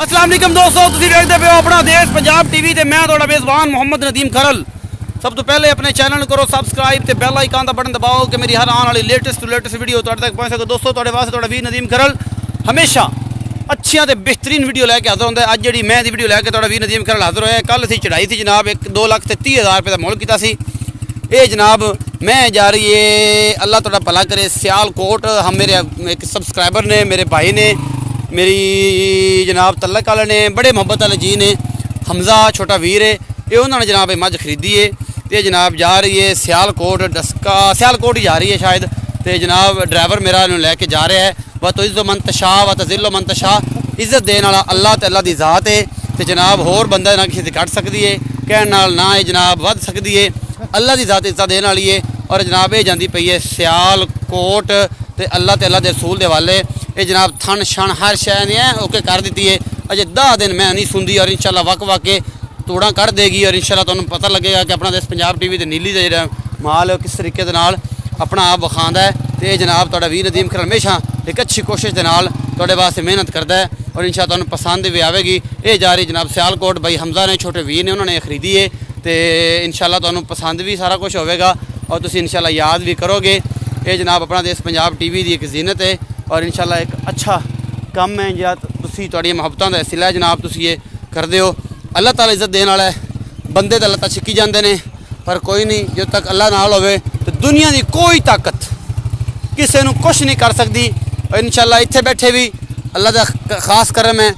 अस्सलाम वालेकुम दोस्तों, तुसीं देखदे पे हो अपना देश पंजाब टीवी ते मैं तुहाडा मेज़बान मोहम्मद नदीम खरल। सब तो पहले अपने चैनल करो सब्सक्राइब ते बेल आइकन दा बटन दबाओ कि मेरी हर आने वाली लेटेस्ट वीडियो तुहाडे तक पहुंच सके। दोस्तों तुहाडे वास्ते तुहाडा वीर नदीम खरल हमेशा अच्छियां ते बेहतरीन वीडियो लैके हाज़र होंदा है। अज जिहड़ी मैं दी वीडियो लैके तुहाडा वीर नदीम खरल हाज़र होया। कल असीं चढ़ाई थी जनाब 2,30,000 रुपये का मुल कीता सी। ये जनाब मैं जा रही है, अल्लाह तुहाडा भला करे, सियालकोट। हम मेरे एक सब्सक्राइबर ने, मेरे भाई ने, मेरी जनाब तलक वाले ने, बड़े मुहब्बत वाले जी ने, हमजा छोटा वीर है, ये उन्होंने जनाब मझ खरीदी है। तो जनाब जा रही है सियालकोट, डस्का सियालकोट ही जा रही है शायद। तो जनाब ड्राइवर मेरा लैके जा रहा है। व तो इज़्ज़ो मंतशा व तज़िल्लो मंतशा, इज़्ज़त देने वाला अल्लाह ते अल्लाह दी ज़ात है। तो जनाब होर बंदा ना किसी से घट सकती है, कहने नाल ना ये जनाब वध सकती है। अल्लाह की ज़ात इज़्ज़त देने वाली है। और जनाब ये जाती पई है सियालकोट, तो अल्लाह ते अल्लाह के रसूल के हवाले। ये जनाब थन छन हर शय ने ओके कर दी है। अजे 10 दिन मैं नहीं सुनती और इंशाल्लाह वक वक के तोड़ा कर देगी। और इंशाल्लाह तुहानूं पता लगेगा कि अपना देश पंजाब टीवी ते नीली का जो माल है किस तरीके नाल अपना आप विखांदा है। तो ये जनाब तुहाडा वीर नदीम खरल हमेशा एक अच्छी कोशिश के नाल तुहाडे वास्ते मेहनत करता है और इंशाल्लाह तुहानूं पसंद भी आएगी। ये जा रही जनाब सियालकोट, भाई हमजा ने छोटे वीर ने उन्होंने खरीदी है। तो इंशाल्लाह तुहानूं पसंद भी सारा कुछ होगा और तुसीं इंशाल्लाह याद भी करोगे। ये जनाब अपना देश पंजाब टीवी की एक जीनत है और इंशाल्लाह एक अच्छा काम है या तुसीं तुहाड़ियां मुहब्बतां दा सिला जनाब तुसीं ये करदे हो। अल्लाह ताला इज़्ज़त देने वाला है। बंदे तो लत्तां छिक्की जाते हैं पर कोई नहीं, जो तक अल्लाह नाल होवे तो दुनिया की कोई ताकत किसी नूं कुछ नहीं कर सकती। और इंशाल्लाह इत्थे बैठे भी अल्लाह का खास करम है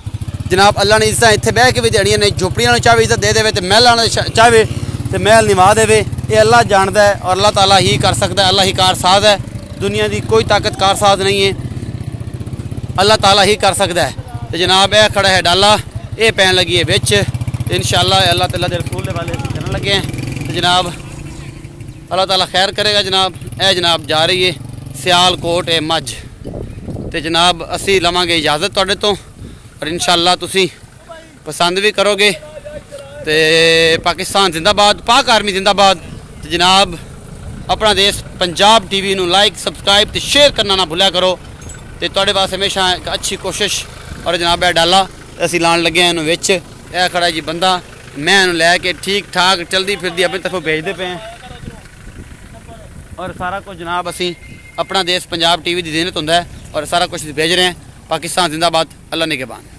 जनाब। अल्लाह ने इज़्ज़त इत्थे बह के भी देनियां ने, झोपड़ियां चाहे इज़्ज़त दे देवे तो महल चाहे तो महल निभा देवे। ये अल्लाह जानता है और अल्लाह ताला ही कर सकता है। अल्लाह ही कारसाज है, दुनिया की कोई ताकत कारसाज नहीं है, अल्लाह ताला ही कर सकता है। तो जनाब यह खड़ा है डाला, ये पैन लगी है बिच। इंशाल्लाह अल्लाह ताला दे रसूल वाले चलने लगे हैं। तो जनाब अल्लाह ताला खैर करेगा। जनाब यह जनाब जा रही है सियालकोट ए मझ। तो जनाब असी लवांगे इजाज़त तुहाडे तो और इंशाल्लाह तुसी पसंद भी करोगे। तो पाकिस्तान जिंदाबाद, पाक आर्मी जिंदाबाद। तो जनाब अपना देश पंजाब टीवी नूं लाइक सब्सक्राइब तो शेयर करना ना भुलिया करो। तो तुहाडे पास हमेशा एक अच्छी कोशिश। और जनाब यह डाला असी लाने लगे हैं इन्हूं विच। यह खड़ा जी बंदा, मैं इन्हूं लैके ठीक ठाक चलती फिरती अपनी तरफों भेजते पे हैं। और सारा कुछ जनाब असी अपना देश पंजाब टीवी की जीनत होंदा है और सारा कुछ भेज रहे हैं। पाकिस्तान जिंदाबाद, अल्लाह निगहबान।